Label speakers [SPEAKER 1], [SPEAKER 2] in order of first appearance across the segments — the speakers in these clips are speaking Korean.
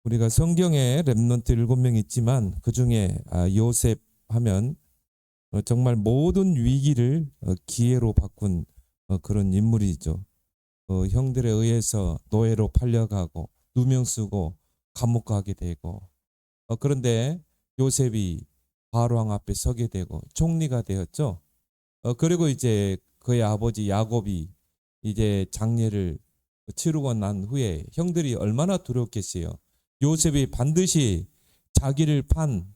[SPEAKER 1] 우리가 성경에 렘넌트 7명 있지만 그 중에 요셉 하면 정말 모든 위기를 기회로 바꾼 그런 인물이죠. 형들에 의해서 노예로 팔려가고 누명 쓰고 감옥 가게 되고 그런데 요셉이 바로왕 앞에 서게 되고 총리가 되었죠. 그리고 이제 그의 아버지 야곱이 이제 장례를 치르고 난 후에 형들이 얼마나 두렵겠어요. 요셉이 반드시 자기를 판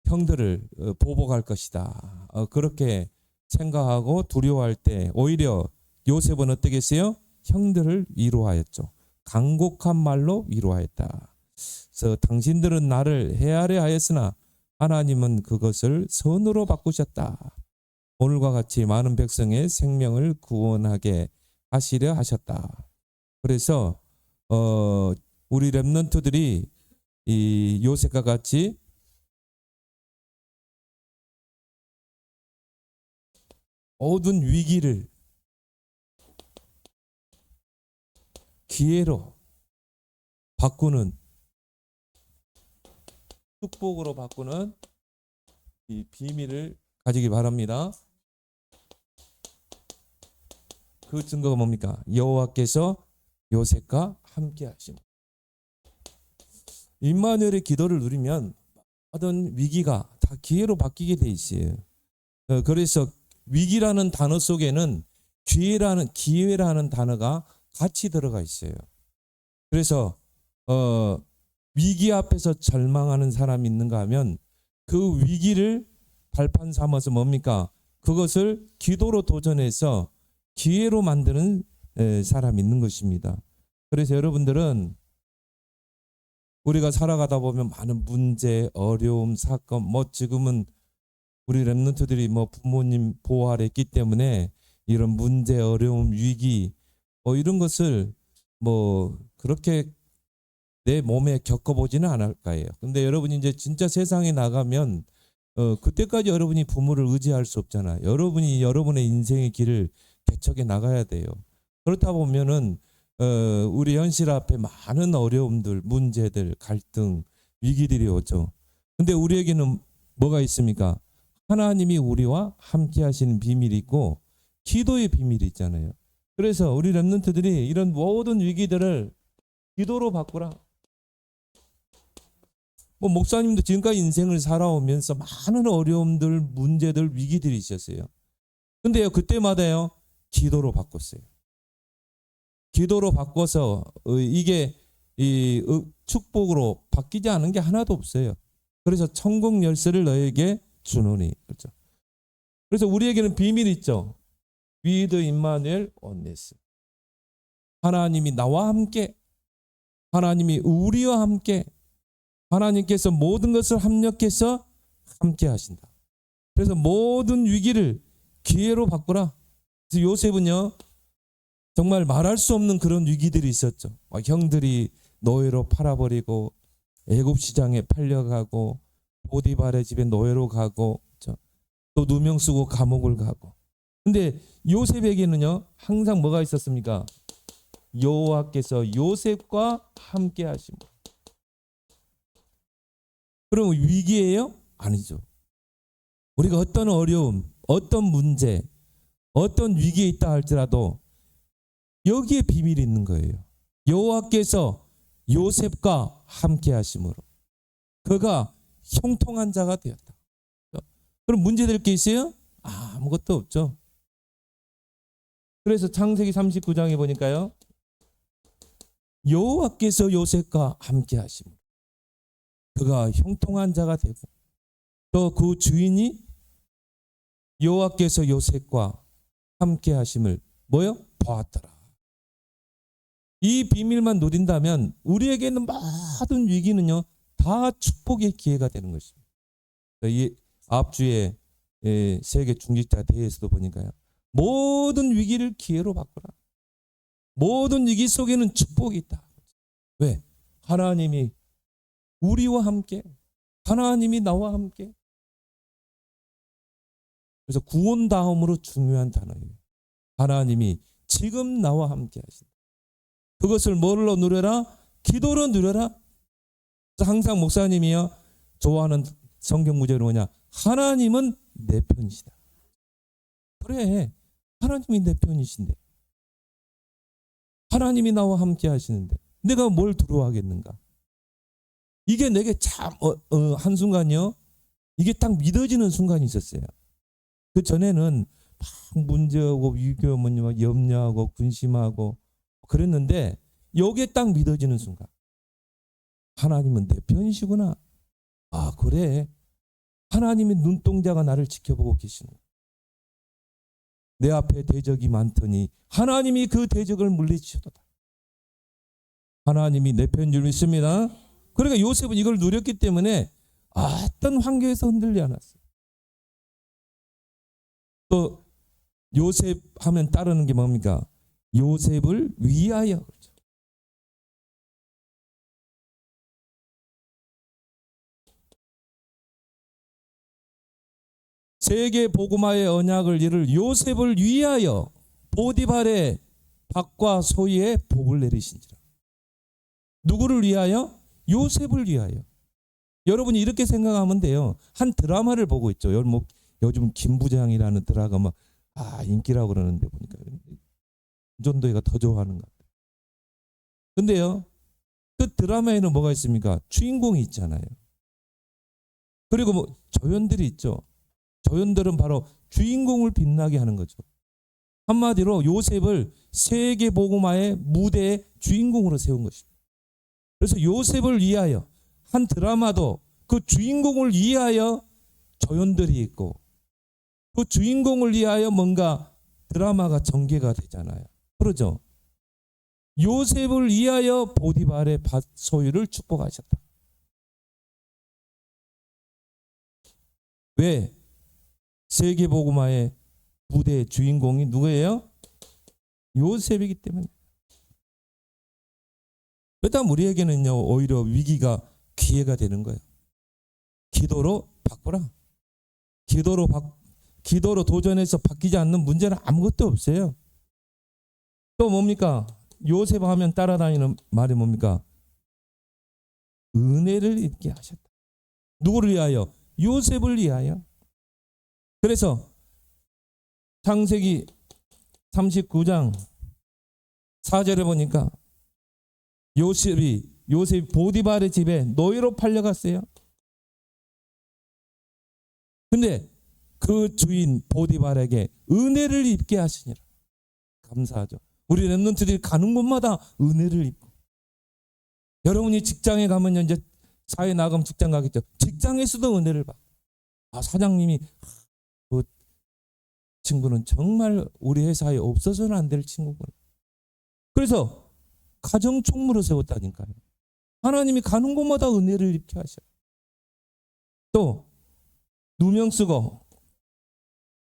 [SPEAKER 1] 형들을 보복할 것이다. 그렇게 생각하고 두려워할 때 오히려 요셉은 어떻게 했어요? 형들을 위로하였죠. 간곡한 말로 위로하였다. 그래서 당신들은 나를 헤아려 하였으나 하나님은 그것을 선으로 바꾸셨다. 오늘과 같이 많은 백성의 생명을 구원하게 하시려 하셨다. 그래서 우리 렘넌트들이 이 요셉과 같이 모든 위기를 기회로 바꾸는, 축복으로 바꾸는 이 비밀을 가지기 바랍니다. 그 증거가 뭡니까? 여호와께서 요셉과 함께 하심. 임마누엘의 기도를 누리면 모든 위기가 다 기회로 바뀌게 돼 있어요. 그래서 위기라는 단어 속에는 기회라는 단어가 같이 들어가 있어요. 그래서 위기 앞에서 절망하는 사람이 있는가 하면 그 위기를 발판 삼아서 뭡니까? 그것을 기도로 도전해서 기회로 만드는 사람이 있는 것입니다. 그래서 여러분들은 우리가 살아가다 보면 많은 문제, 어려움, 사건, 지금은 우리 렘넌트들이 부모님 보호 아래 있기 때문에 이런 문제, 어려움, 위기 이런 것을 그렇게 내 몸에 겪어보지는 않을 거예요. 근데 여러분이 이제 진짜 세상에 나가면 그때까지 여러분이 부모를 의지할 수 없잖아요. 여러분이 여러분의 인생의 길을 개척해 나가야 돼요. 그렇다 보면은 우리 현실 앞에 많은 어려움들, 문제들, 갈등, 위기들이 오죠. 근데 우리에게는 뭐가 있습니까? 하나님이 우리와 함께 하시는 비밀이 있고 기도의 비밀이 있잖아요. 그래서 우리 렘넌트들이 이런 모든 위기들을 기도로 바꾸라. 목사님도 지금까지 인생을 살아오면서 많은 어려움들, 문제들, 위기들이 있었어요. 근데요, 그때마다요, 기도로 바꿨어요. 기도로 바꿔서 이게 이 축복으로 바뀌지 않은 게 하나도 없어요. 그래서 천국 열쇠를 너에게 주노니. 그렇죠. 그래서 우리에게는 비밀이 있죠. With Emmanuel on this. 하나님이 나와 함께, 하나님이 우리와 함께, 하나님께서 모든 것을 합력해서 함께 하신다. 그래서 모든 위기를 기회로 바꾸라. 그래서 요셉은요, 정말 말할 수 없는 그런 위기들이 있었죠. 형들이 노예로 팔아버리고 애굽 시장에 팔려가고 보디발의 집에 노예로 가고 또 누명 쓰고 감옥을 가고. 근데 요셉에게는요, 항상 뭐가 있었습니까? 여호와께서 요셉과 함께 하심으로. 그럼 위기예요? 아니죠. 우리가 어떤 어려움, 어떤 문제, 어떤 위기에 있다 할지라도 여기에 비밀이 있는 거예요. 여호와께서 요셉과 함께 하심으로 그가 형통한 자가 되었다. 그럼 문제될 게 있어요? 아무것도 없죠. 그래서 창세기 39장에 보니까요, 여호와께서 요셉과 함께 하심으로 그가 형통한 자가 되고 또 그 주인이 여호와께서 요셉과 함께 하심을 보았더라. 이 비밀만 누린다면 우리에게는 모든 위기는요, 다 축복의 기회가 되는 것입니다. 이 앞주에 세계 중직자 대회에서도 보니까요, 모든 위기를 기회로 바꾸라. 모든 위기 속에는 축복이 있다. 왜? 하나님이 우리와 함께, 하나님이 나와 함께. 그래서 구원 다음으로 중요한 단어예요. 하나님이 지금 나와 함께 하신다. 그것을 뭘로 누려라? 기도로 누려라. 항상 목사님이요 좋아하는 성경 구절은 뭐냐? 하나님은 내 편이시다. 그래, 하나님이 내 편이신데, 하나님이 나와 함께 하시는데 내가 뭘 두려워하겠는가? 이게 내게 참 한순간요 이게 딱 믿어지는 순간이 있었어요. 그 전에는 막 문제하고 위기하면 염려하고 근심하고 그랬는데 여기에 딱 믿어지는 순간, 하나님은 내 편이시구나. 아, 그래, 하나님의 눈동자가 나를 지켜보고 계시는 거야. 내 앞에 대적이 많더니 하나님이 그 대적을 물리치셔도다. 하나님이 내 편인 줄 믿습니다. 그러니까 요셉은 이걸 누렸기 때문에 어떤 환경에서 흔들리지 않았어요. 또 요셉 하면 따르는 게 뭡니까? 요셉을 위하여. 그렇죠. 세계 복음화의 언약을 이룰 요셉을 위하여 보디발의 밭과 소유에 복을 내리신지라. 누구를 위하여? 요셉을 위하여. 여러분이 이렇게 생각하면 돼요. 한 드라마를 보고 있죠. 요즘 김부장이라는 드라마 인기라고 그러는데 보니까 전도회가 더 좋아하는 것 같아요. 근데요, 그 드라마에는 뭐가 있습니까? 주인공이 있잖아요. 그리고 뭐 조연들이 있죠. 조연들은 바로 주인공을 빛나게 하는 거죠. 한마디로 요셉을 세계 복음화의 무대의 주인공으로 세운 것입니다. 그래서 요셉을 위하여 한 드라마도 그 주인공을 위하여 조연들이 있고 그 주인공을 위하여 뭔가 드라마가 전개가 되잖아요. 그러죠. 요셉을 위하여 보디발의 밭 소유를 축복하셨다. 왜? 세계복음화의 무대의 주인공이 누구예요? 요셉이기 때문에. 그렇다면 우리에게는요 오히려 위기가 기회가 되는 거예요. 기도로 바꾸라. 기도로 도전해서 바뀌지 않는 문제는 아무것도 없어요. 또 뭡니까? 요셉 하면 따라다니는 말이 뭡니까? 은혜를 입게 하셨다. 누구를 위하여? 요셉을 위하여. 그래서 창세기 39장 4절에 보니까 요셉이 보디발의 집에 노예로 팔려갔어요. 근데 그 주인 보디발에게 은혜를 입게 하시니라. 감사하죠. 우리 렘넌트들이 가는 곳마다 은혜를 입고. 여러분이 직장에 가면 이제 사회 나가면 직장 가겠죠. 직장에서도 은혜를 받고. 사장님이 그 친구는 정말 우리 회사에 없어서는 안 될 친구구나. 그래서 가정 총무로 세웠다니까요. 하나님이 가는 곳마다 은혜를 입게 하셔요. 또 누명 쓰고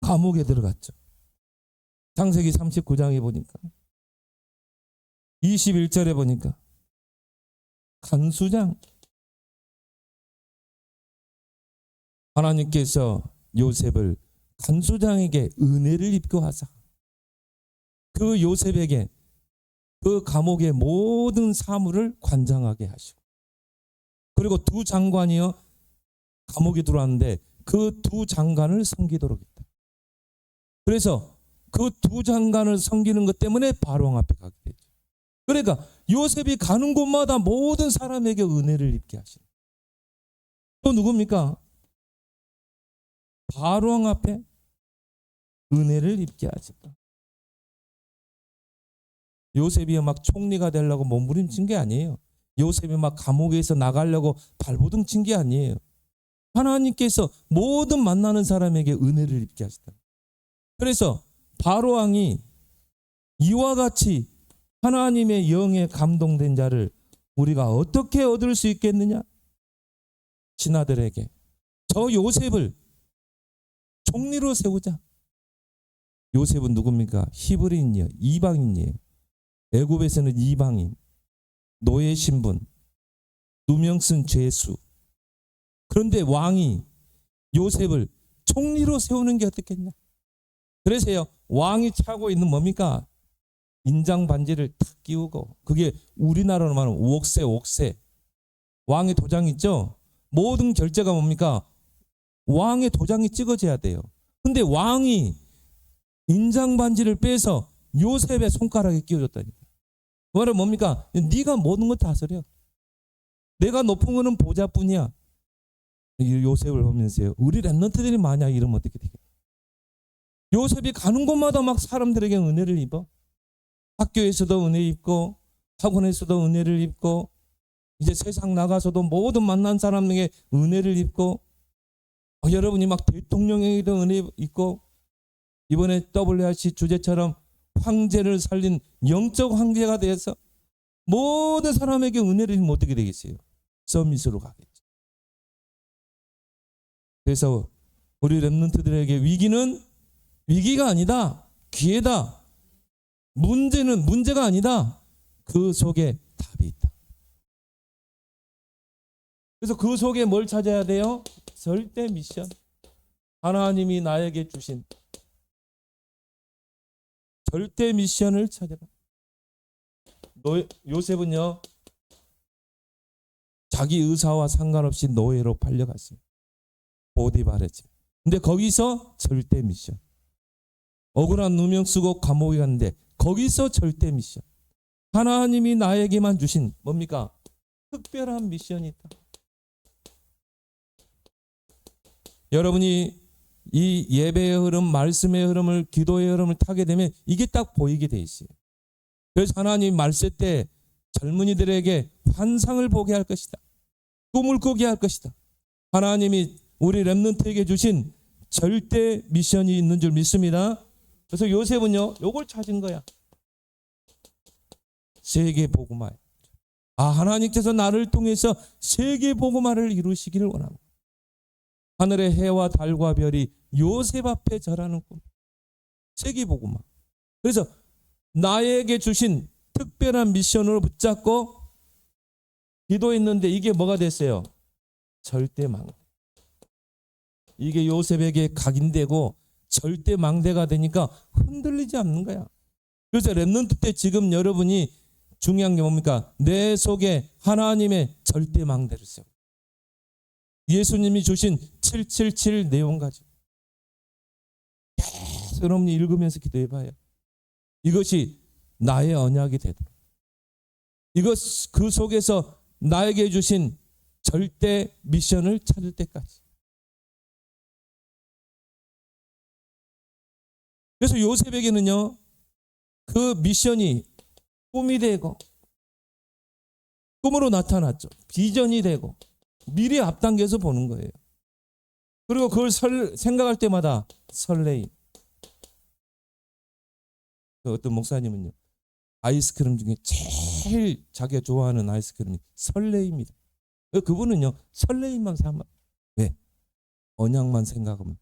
[SPEAKER 1] 감옥에 들어갔죠. 창세기 39장에 보니까 21절에 보니까 간수장, 하나님께서 요셉을 간수장에게 은혜를 입고 하사 그 요셉에게 그 감옥의 모든 사물을 관장하게 하시고, 그리고 두 장관이요 감옥에 들어왔는데 그 두 장관을 섬기도록 했다. 그래서 그 두 장관을 섬기는 것 때문에 바로왕 앞에 가게 되죠. 그러니까 요셉이 가는 곳마다 모든 사람에게 은혜를 입게 하시는. 또 누굽니까? 바로왕 앞에 은혜를 입게 하셨다. 요셉이 막 총리가 되려고 몸부림친 게 아니에요. 요셉이 막 감옥에서 나가려고 발버둥 친 게 아니에요. 하나님께서 모든 만나는 사람에게 은혜를 입게 하셨다. 그래서 바로왕이 이와 같이 하나님의 영에 감동된 자를 우리가 어떻게 얻을 수 있겠느냐? 신하들에게 저 요셉을 총리로 세우자. 요셉은 누굽니까? 히브리인이요, 이방인이에요. 애굽에서는 이방인, 노예 신분, 누명 쓴 죄수. 그런데 왕이 요셉을 총리로 세우는 게 어떻겠냐? 그래서요 왕이 차고 있는 뭡니까? 인장 반지를 탁 끼우고, 그게 우리나라로 말하면 옥새, 옥새. 왕의 도장 있죠? 모든 결제가 뭡니까? 왕의 도장이 찍어져야 돼요. 근데 왕이 인장 반지를 빼서 요셉의 손가락에 끼워줬다니까. 그 말은 뭡니까? 네가 모든 걸 다스려. 내가 높은 거는 보좌뿐이야. 요셉을 보면서요, 우리 랩런트들이 만약 이러면 어떻게 되겠어요? 요셉이 가는 곳마다 막 사람들에게 은혜를 입어. 학교에서도 은혜 입고, 학원에서도 은혜를 입고, 이제 세상 나가서도 모든 만난 사람에게 은혜를 입고, 여러분이 막 대통령에게도 은혜 입고, 이번에 WRC 주제처럼 황제를 살린 영적 황제가 돼서 모든 사람에게 은혜를 입으면 어떻게 되겠어요? 서밋으로 가겠죠. 그래서 우리 랩런트들에게 위기는 위기가 아니다, 기회다. 문제는 문제가 아니다, 그 속에 답이 있다. 그래서 그 속에 뭘 찾아야 돼요? 절대 미션. 하나님이 나에게 주신 절대 미션을 찾아라. 요셉은요, 자기 의사와 상관없이 노예로 팔려갔어요. 보디발의 집. 근데 거기서 절대 미션. 억울한 누명 쓰고 감옥에 갔는데 거기서 절대 미션. 하나님이 나에게만 주신 뭡니까? 특별한 미션이 있다. 여러분이 이 예배의 흐름, 말씀의 흐름을, 기도의 흐름을 타게 되면 이게 딱 보이게 돼 있어요. 그래서 하나님 말세 때 젊은이들에게 환상을 보게 할 것이다. 꿈을 꾸게 할 것이다. 하나님이 우리 랩런트에게 주신 절대 미션이 있는 줄 믿습니다. 그래서 요셉은요, 요걸 찾은 거야. 세계 복음화. 하나님께서 나를 통해서 세계 복음화를 이루시기를 원합니다. 하늘의 해와 달과 별이 요셉 앞에 절하는 꿈. 세계 복음화. 그래서 나에게 주신 특별한 미션으로 붙잡고 기도했는데 이게 뭐가 됐어요? 절대 망대. 이게 요셉에게 각인되고 절대 망대가 되니까 흔들리지 않는 거야. 그래서 랩런트 때 지금 여러분이 중요한 게 뭡니까? 내 속에 하나님의 절대 망대를 세워. 예수님이 주신 777 내용 가지고 계속 여러분이 읽으면서 기도해봐요. 이것이 나의 언약이 되도록. 그 속에서 나에게 주신 절대 미션을 찾을 때까지. 그래서 요셉에게는요, 그 미션이 꿈이 되고, 꿈으로 나타났죠. 비전이 되고, 미리 앞당겨서 보는 거예요. 그리고 그걸 생각할 때마다 설레임. 어떤 목사님은요, 아이스크림 중에 제일 자기가 좋아하는 아이스크림이 설레임이다. 그분은요, 설레임만 삼아. 왜? 언약만 생각하면,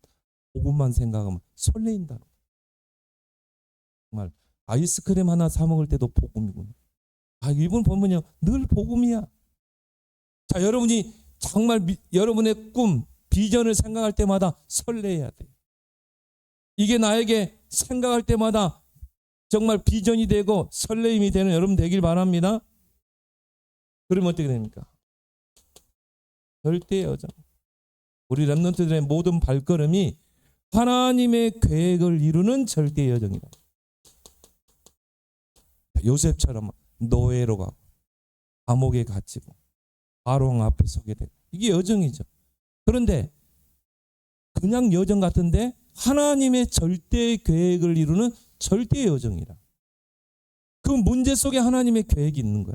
[SPEAKER 1] 복음만 생각하면 설레인다. 정말 아이스크림 하나 사 먹을 때도 복음이구나. 이분 보면요, 늘 복음이야. 자, 여러분이 정말 여러분의 꿈, 비전을 생각할 때마다 설레야 돼. 이게 나에게 생각할 때마다 정말 비전이 되고 설레임이 되는 여러분 되길 바랍니다. 그러면 어떻게 됩니까? 절대 여정. 우리 랩런트들의 모든 발걸음이 하나님의 계획을 이루는 절대 여정이다. 요셉처럼 노예로 가고 감옥에 갇히고 바로 앞에 서게 되고, 이게 여정이죠. 그런데 그냥 여정 같은데 하나님의 절대 계획을 이루는 절대 여정이라. 그 문제 속에 하나님의 계획이 있는 거야.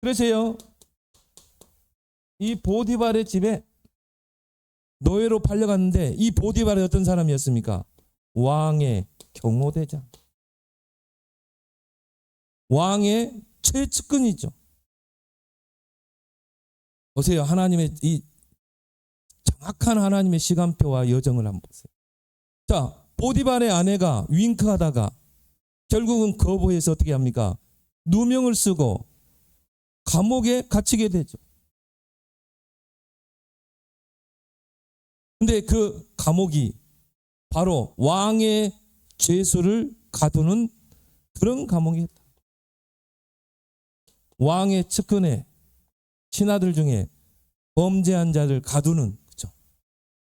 [SPEAKER 1] 그래서요, 이 보디발의 집에 노예로 팔려갔는데 이 보디발이 어떤 사람이었습니까? 왕의 경호대장. 왕의 최측근이죠. 보세요. 하나님의 이 정확한 하나님의 시간표와 여정을 한번 보세요. 자, 보디발의 아내가 윙크하다가 결국은 거부해서 어떻게 합니까? 누명을 쓰고 감옥에 갇히게 되죠. 근데 그 감옥이 바로 왕의 죄수를 가두는 그런 감옥이었다. 왕의 측근에 신하들 중에 범죄한 자를 가두는, 그렇죠?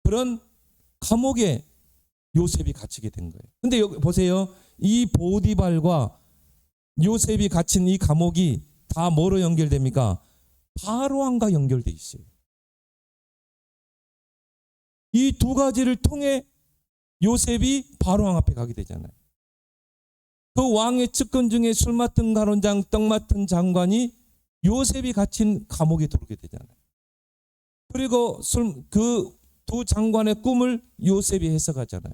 [SPEAKER 1] 그런 감옥에 요셉이 갇히게 된 거예요. 근데 여기 보세요. 이 보디발과 요셉이 갇힌 이 감옥이 다 뭐로 연결됩니까? 바로 왕과 연결돼 있어요. 이 두 가지를 통해 요셉이 바로 왕 앞에 가게 되잖아요. 그 왕의 측근 중에 술 맡은 가론장, 떡 맡은 장관이 요셉이 갇힌 감옥에 들어오게 되잖아요. 그리고 그 두 장관의 꿈을 요셉이 해석하잖아요.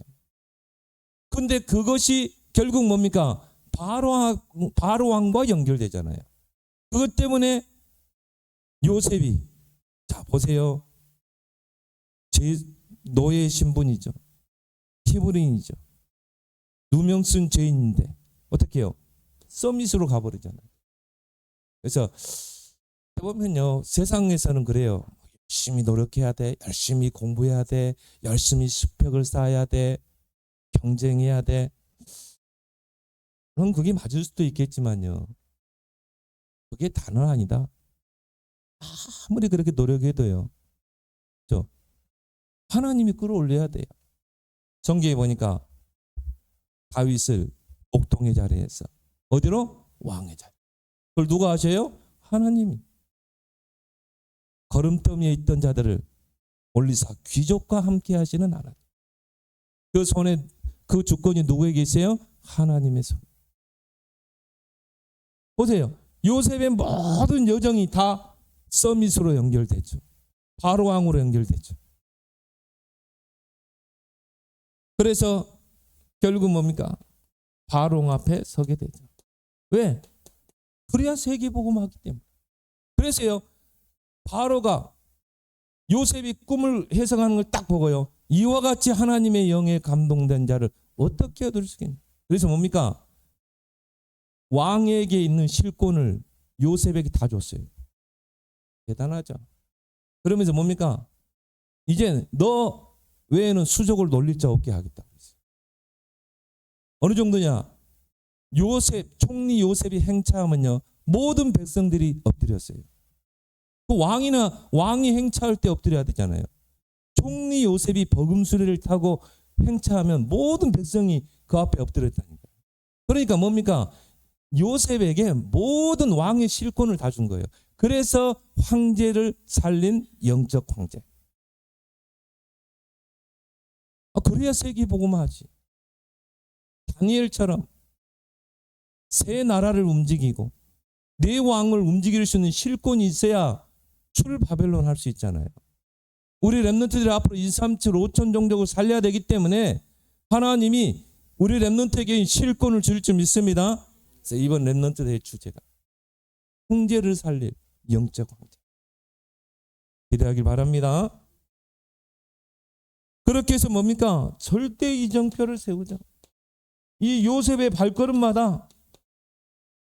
[SPEAKER 1] 근데 그것이 결국 뭡니까? 바로 왕과 연결되잖아요. 그것 때문에 요셉이, 자 보세요. 노예 신분이죠. 히브리인이죠. 누명 쓴 죄인인데 어떻게 해요? 서밋으로 가버리잖아요. 그래서 해보면요, 세상에서는 그래요. 열심히 노력해야 돼, 열심히 공부해야 돼, 열심히 수평을 쌓아야 돼, 경쟁해야 돼. 그럼 그게 맞을 수도 있겠지만요, 그게 다는 아니다. 아무리 그렇게 노력해도요, 하나님이 끌어올려야 돼요. 성경에 보니까 다윗을 옥동의 자리에서 어디로? 왕의 자리. 그걸 누가 하셔요? 하나님이. 걸음더미에 있던 자들을 올리사 귀족과 함께 하시는 하나님. 그 손에 그 주권이 누구에게 있어요? 하나님의 손. 보세요. 요셉의 모든 여정이 다 서밋으로 연결되죠. 바로 왕으로 연결되죠. 그래서 결국 뭡니까? 바로 왕 앞에 서게 되죠. 왜? 그래야 세계복음하기 때문에. 그래서요, 바로가 요셉이 꿈을 해석하는 걸 딱 보고요, 이와 같이 하나님의 영에 감동된 자를 어떻게 얻을 수 있겠냐. 그래서 뭡니까? 왕에게 있는 실권을 요셉에게 다 줬어요. 대단하죠. 그러면서 뭡니까? 이제 너 외에는 수족을 놀릴 자 없게 하겠다. 어느 정도냐? 총리 요셉이 행차하면요, 모든 백성들이 엎드렸어요. 그 왕이 행차할 때 엎드려야 되잖아요. 총리 요셉이 버금수레를 타고 행차하면 모든 백성이 그 앞에 엎드렸다니까. 그러니까 뭡니까? 요셉에게 모든 왕의 실권을 다 준 거예요. 그래서 황제를 살린 영적 황제. 그래야 세계복음화하지. 다니엘처럼 새 나라를 움직이고 내 왕을 움직일 수 있는 실권이 있어야 출바벨론 할 수 있잖아요. 우리 렘넌트들이 앞으로 2, 3, 7, 5천 종족을 살려야 되기 때문에 하나님이 우리 렘넌트에게 실권을 줄 줄 믿습니다. 그래서 이번 렘넌트 대회 주제가 황제를 살릴 영적 황제. 기대하길 바랍니다. 그렇게 해서 뭡니까? 절대 이정표를 세우자. 이 요셉의 발걸음마다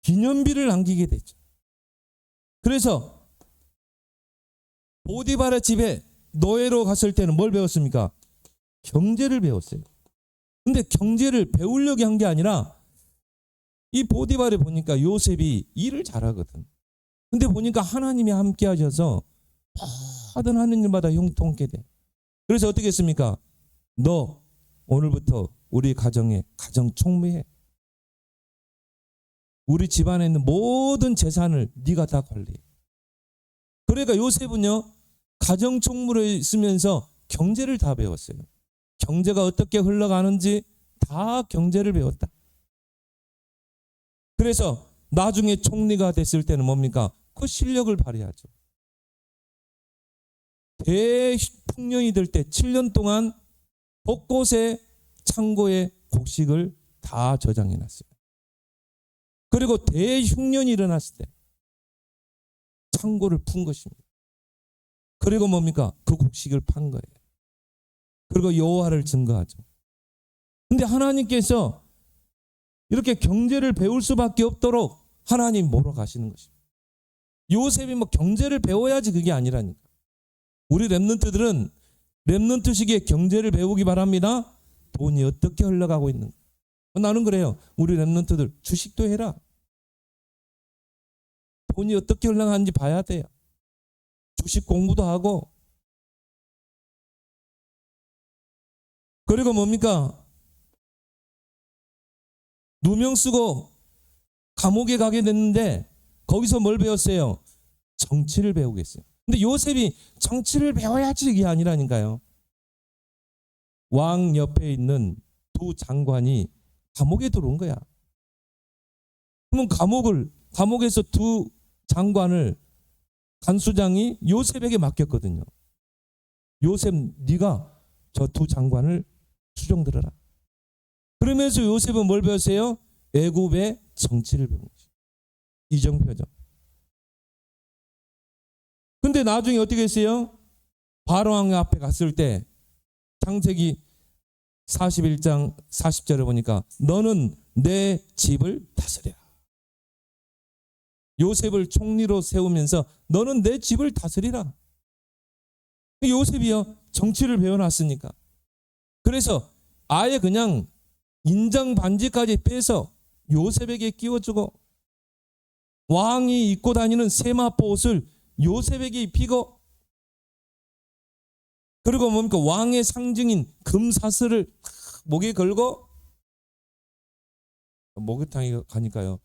[SPEAKER 1] 기념비를 남기게 되죠. 그래서 보디발의 집에 노예로 갔을 때는 뭘 배웠습니까? 경제를 배웠어요. 근데 경제를 배우려고 한 게 아니라 이 보디발에 보니까 요셉이 일을 잘하거든. 근데 보니까 하나님이 함께 하셔서 하던 하는 일마다 형통케 돼. 그래서 어떻게 했습니까? 너 오늘부터 우리 가정에 가정 총무해. 우리 집안에 있는 모든 재산을 네가 다 관리해. 그러니까 요셉은요, 가정 총무로 있으면서 경제를 다 배웠어요. 경제가 어떻게 흘러가는지 다 경제를 배웠다. 그래서 나중에 총리가 됐을 때는 뭡니까? 그 실력을 발휘하죠. 대풍년이 될 때 7년 동안 곳곳에 창고에 곡식을 다 저장해 놨어요. 그리고 대흉년이 일어났을 때 창고를 푼 것입니다. 그리고 뭡니까? 그 곡식을 판 거예요. 그리고 여호와를 증거하죠. 근데 하나님께서 이렇게 경제를 배울 수밖에 없도록 하나님 뭐로 가시는 것입니다. 요셉이 뭐 경제를 배워야지 그게 아니라니까. 우리 렘넌트들은 렘넌트식의 경제를 배우기 바랍니다. 돈이 어떻게 흘러가고 있는가, 나는 그래요. 우리 랩런트들 주식도 해라. 돈이 어떻게 흘러가는지 봐야 돼요. 주식 공부도 하고. 그리고 뭡니까? 누명 쓰고 감옥에 가게 됐는데 거기서 뭘 배웠어요? 정치를 배우겠어요. 근데 요셉이 정치를 배워야지 이게 아니라니까요. 왕 옆에 있는 두 장관이 감옥에 들어온 거야. 그러면 감옥에서 두 장관을 간수장이 요셉에게 맡겼거든요. 요셉, 네가 저 두 장관을 수종 들어라. 그러면서 요셉은 뭘 배웠어요? 애굽의 정치를 배운 거죠. 이정표죠. 근데 나중에 어떻게 했어요? 바로왕 앞에 갔을 때 창세기 41장 40절에 보니까 너는 내 집을 다스려라. 요셉을 총리로 세우면서 너는 내 집을 다스리라. 요셉이요, 정치를 배워놨으니까. 그래서 아예 그냥 인장 반지까지 빼서 요셉에게 끼워주고 왕이 입고 다니는 세마포 옷을 요셉에게 입히고, 그리고 뭡니까? 왕의 상징인 금사슬을 목에 걸고, 목욕탕에 가니까요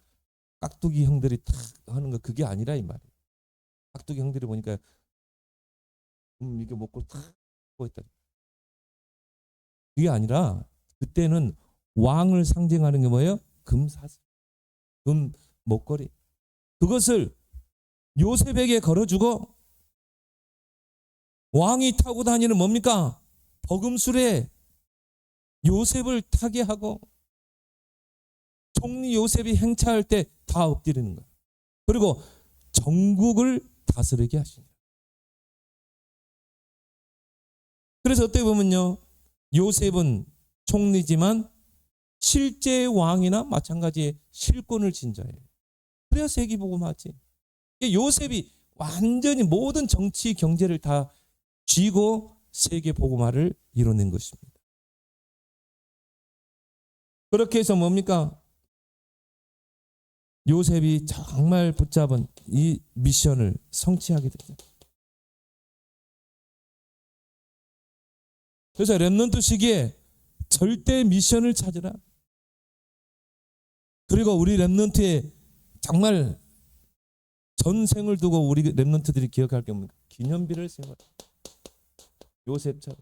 [SPEAKER 1] 깍두기 형들이 탁 하는 거 그게 아니라 이 말이에요. 깍두기 형들이 보니까 이게 먹고 탁 하고 있다. 그게 아니라 그때는 왕을 상징하는 게 뭐예요? 금사슬, 금 목걸이. 그것을 요셉에게 걸어주고 왕이 타고 다니는 뭡니까? 버금술에 요셉을 타게 하고 총리 요셉이 행차할 때 다 엎드리는 거예요. 그리고 전국을 다스리게 하십니다. 그래서 어떻게 보면요, 요셉은 총리지만 실제 왕이나 마찬가지의 실권을 진 자예요. 그래야 세계복음화지. 요셉이 완전히 모든 정치 경제를 다 쥐고 세계복음화를 이뤄낸 것입니다. 그렇게 해서 뭡니까? 요셉이 정말 붙잡은 이 미션을 성취하게 됐어요. 그래서 랩넌트 시기에 절대 미션을 찾으라. 그리고 우리 랩넌트의 정말 전생을 두고 우리 랩넌트들이 기억할 게 뭡니까? 기념비를 세워라. 요셉처럼.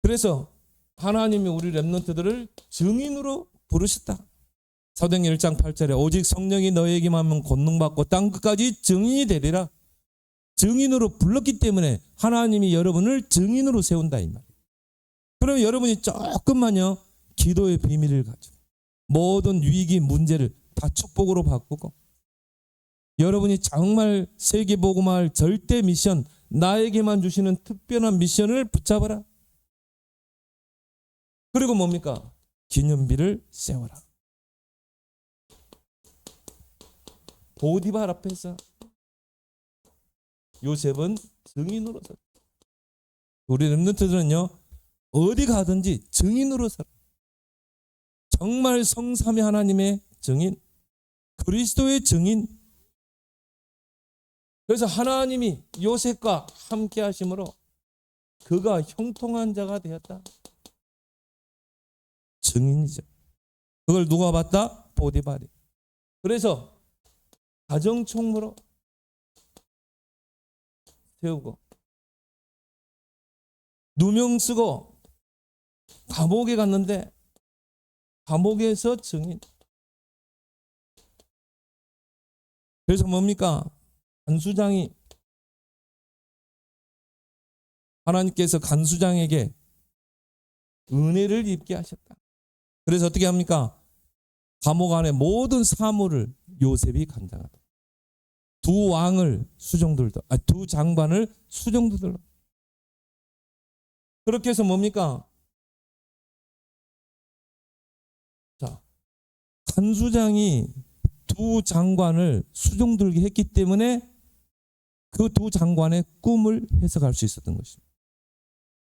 [SPEAKER 1] 그래서 하나님이 우리 랩넌트들을 증인으로 부르셨다. 사도행전 1장 8절에 오직 성령이 너에게만 하면 권능받고 땅 끝까지 증인이 되리라. 증인으로 불렀기 때문에 하나님이 여러분을 증인으로 세운다 이 말이에요. 그러면 여러분이 조금만요 기도의 비밀을 가지고 모든 위기 문제를 다 축복으로 바꾸고 여러분이 정말 세계복음화할 절대 미션, 나에게만 주시는 특별한 미션을 붙잡아라. 그리고 뭡니까? 기념비를 세워라. 보디발 앞에서 요셉은 증인으로서, 우리 렘넌트들은요 어디 가든지 증인으로 살아. 정말 성삼위 하나님의 증인, 그리스도의 증인. 그래서 하나님이 요셉과 함께 하심으로 그가 형통한 자가 되었다. 증인이죠. 그걸 누가 봤다? 보디발이. 그래서 가정총무로 세우고 누명 쓰고 감옥에 갔는데 감옥에서 증인. 그래서 뭡니까? 간수장이, 하나님께서 간수장에게 은혜를 입게 하셨다. 그래서 어떻게 합니까? 감옥 안에 모든 사물을 요셉이 간장하다. 두 왕을 수종들도, 두 장관을 수종들도. 그렇게 해서 뭡니까? 자, 간수장이 두 장관을 수종들게 했기 때문에 그 두 장관의 꿈을 해석할 수 있었던 것입니다.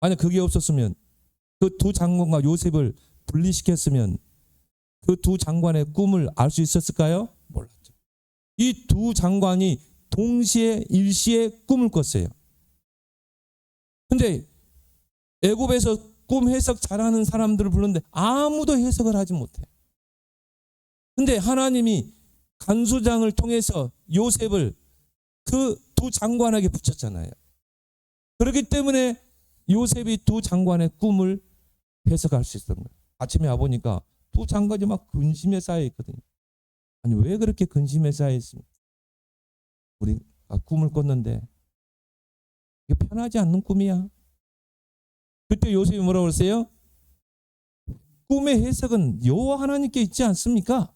[SPEAKER 1] 만약 그게 없었으면 그 두 장관과 요셉을 분리시켰으면 그 두 장관의 꿈을 알 수 있었을까요? 몰랐죠. 이 두 장관이 동시에 일시에 꿈을 꿨어요. 근데 애굽에서 꿈 해석 잘하는 사람들을 부르는데 아무도 해석을 하지 못해. 근데 하나님이 간수장을 통해서 요셉을 그 두 장관에게 붙였잖아요. 그렇기 때문에 요셉이 두 장관의 꿈을 해석할 수 있었던 거예요. 아침에 와보니까 두 장관이 막 근심에 쌓여 있거든요. 아니 왜 그렇게 근심에 쌓여 있습니까? 우리가 꿈을 꿨는데 이게 편하지 않는 꿈이야. 그때 요셉이 뭐라고 그랬어요? 꿈의 해석은 여호와 하나님께 있지 않습니까?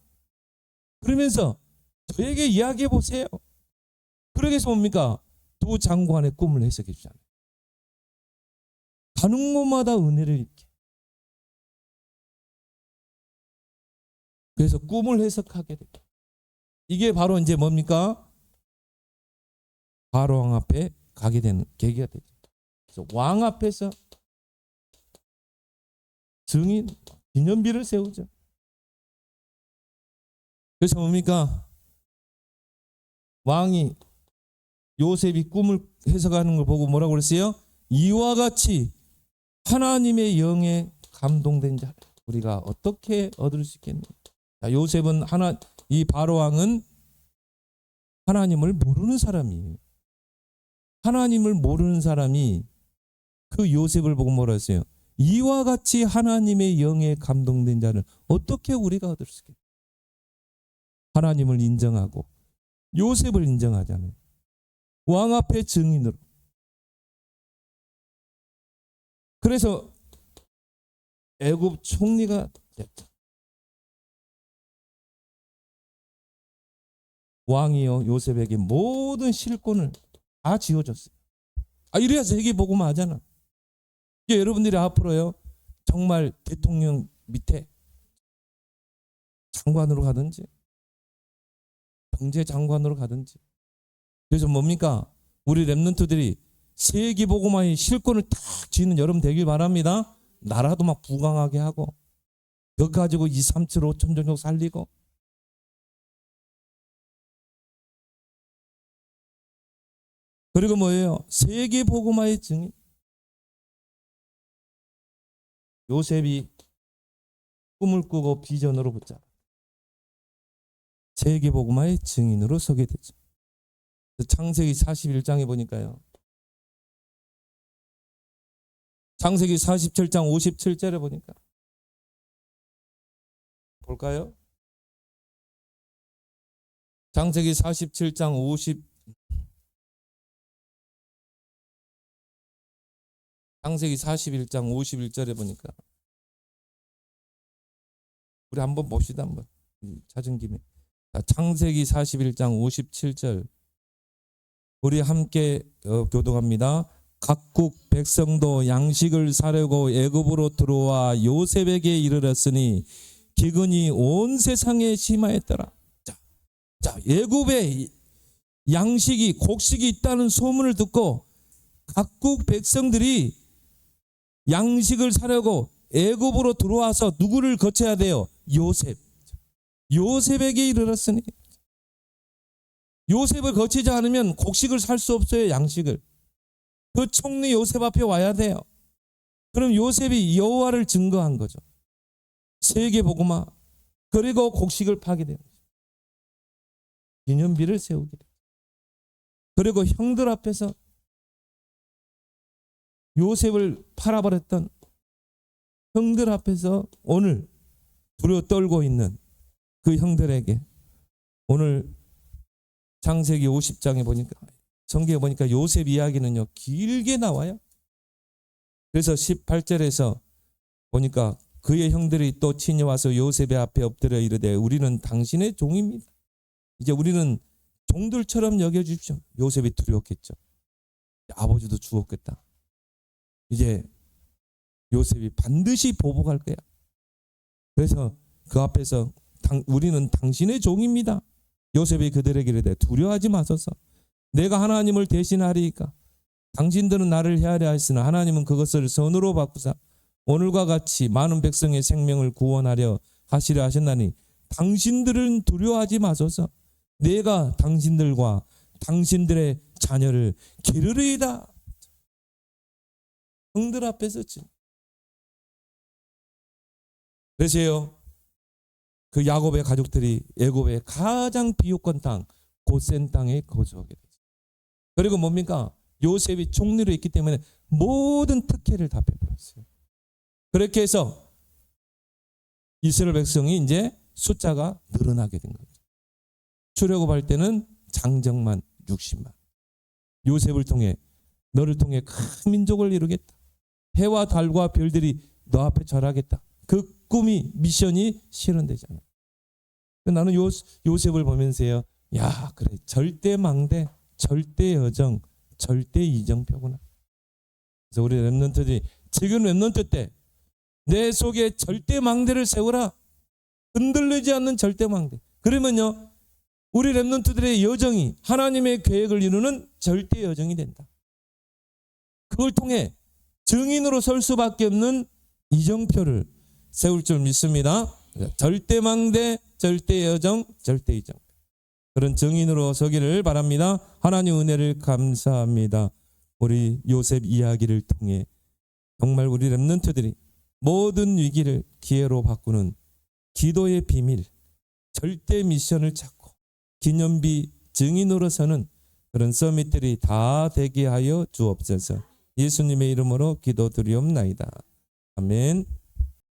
[SPEAKER 1] 그러면서 저에게 이야기해 보세요. 그러게 해서 뭡니까? 두 장관의 꿈을 해석해 주잖아요. 가는 곳마다 은혜를 입게. 그래서 꿈을 해석하게 됩니다. 이게 바로 이제 뭡니까? 바로 왕 앞에 가게 되는 계기가 되죠. 그래서 왕 앞에서 증인, 기념비를 세우죠. 그래서 뭡니까? 왕이 요셉이 꿈을 해석하는 걸 보고 뭐라고 그랬어요? 이와 같이 하나님의 영에 감동된 자 우리가 어떻게 얻을 수 있겠느냐. 요셉은 이 바로 왕은 하나님을 모르는 사람이에요. 하나님을 모르는 사람이 그 요셉을 보고 뭐라 했어요? 이와 같이 하나님의 영에 감동된 자는 어떻게 우리가 얻을 수 있겠느냐. 하나님을 인정하고 요셉을 인정하잖아요. 왕 앞에 증인으로. 그래서 애굽 총리가 됐다. 왕이요 요셉에게 모든 실권을 다 지어줬어요. 이래야 세계복음화 하잖아. 이게 여러분들이 앞으로요 정말 대통령 밑에 장관으로 가든지 경제장관으로 가든지. 그래서 뭡니까? 우리 렘넌트들이 세계복음화의 실권을 딱 쥐는 여러분 되길 바랍니다. 나라도 막 부강하게 하고 그거 가지고 2, 3, 7, 5천 종족 살리고. 그리고 뭐예요? 세계복음화의 증인. 요셉이 꿈을 꾸고 비전으로 붙잡아 세계복음화의 증인으로 서게 되죠. 창세기 41장에 보니까요. 창세기 47장 57절에 보니까 볼까요? 창세기 47장 51절에 보니까 우리 한번 봅시다. 한번 찾은 김에. 창세기 41장 57절 우리 함께 교독합니다. 각국 백성도 양식을 사려고 애굽으로 들어와 요셉에게 이르렀으니 기근이 온 세상에 심하였더라. 자, 애굽에 양식이 곡식이 있다는 소문을 듣고 각국 백성들이 양식을 사려고 애굽으로 들어와서 누구를 거쳐야 돼요? 요셉에게 이르렀으니. 요셉을 거치지 않으면 곡식을 살 수 없어요. 양식을. 그 총리 요셉 앞에 와야 돼요. 그럼 요셉이 여호와를 증거한 거죠. 세계복음화. 그리고 곡식을 파게 돼요. 기념비를 세우게 돼요. 그리고 형들 앞에서 요셉을 팔아버렸던 형들 앞에서 오늘 두려워 떨고 있는 그 형들에게 오늘 창세기 50장에 보니까 성경에 보니까 요셉 이야기는요 길게 나와요. 그래서 18절에서 보니까 그의 형들이 또 친히 와서 요셉의 앞에 엎드려 이르되 우리는 당신의 종입니다. 이제 우리는 종들처럼 여겨주십시오. 요셉이 두려웠겠죠. 아버지도 죽었겠다. 이제 요셉이 반드시 보복할 거야. 그래서 그 앞에서 우리는 당신의 종입니다. 요셉이 그들에게 이르되 두려워하지 마소서. 내가 하나님을 대신하리이까. 당신들은 나를 헤아려 하였으나 하나님은 그것을 선으로 바꾸사 오늘과 같이 많은 백성의 생명을 구원하려 하시려 하셨나니 당신들은 두려워하지 마소서. 내가 당신들과 당신들의 자녀를 기르리이다. 형들 앞에서 그래서요, 그 야곱의 가족들이 애굽의 가장 비옥한 땅 고센 땅에 거주하게 되죠. 그리고 뭡니까? 요셉이 총리로 있기 때문에 모든 특혜를 다 베풀었어요. 그렇게 해서 이스라엘 백성이 이제 숫자가 늘어나게 된 거죠. 출애굽할 때는 장정만 60만. 요셉을 통해 너를 통해 큰 민족을 이루겠다. 해와 달과 별들이 너 앞에 절하겠다. 그 꿈이 미션이 실현되잖아요. 나는 요셉을 보면서요, 야 그래 절대 망대, 절대 여정, 절대 이정표구나. 그래서 우리 렘넌트들이 지금 렘넌트 때 내 속에 절대 망대를 세우라. 흔들리지 않는 절대 망대. 그러면요 우리 렘넌트들의 여정이 하나님의 계획을 이루는 절대 여정이 된다. 그걸 통해 증인으로 설 수밖에 없는 이정표를 세울 줄 믿습니다. 절대 망대, 절대 여정, 절대 이정. 그런 증인으로 서기를 바랍니다. 하나님 은혜를 감사합니다. 우리 요셉 이야기를 통해 정말 우리 렘넌트들이 모든 위기를 기회로 바꾸는 기도의 비밀, 절대 미션을 찾고 기념비 증인으로 서는 그런 서밋들이 다 되게 하여 주옵소서. 예수님의 이름으로 기도드리옵나이다. 아멘.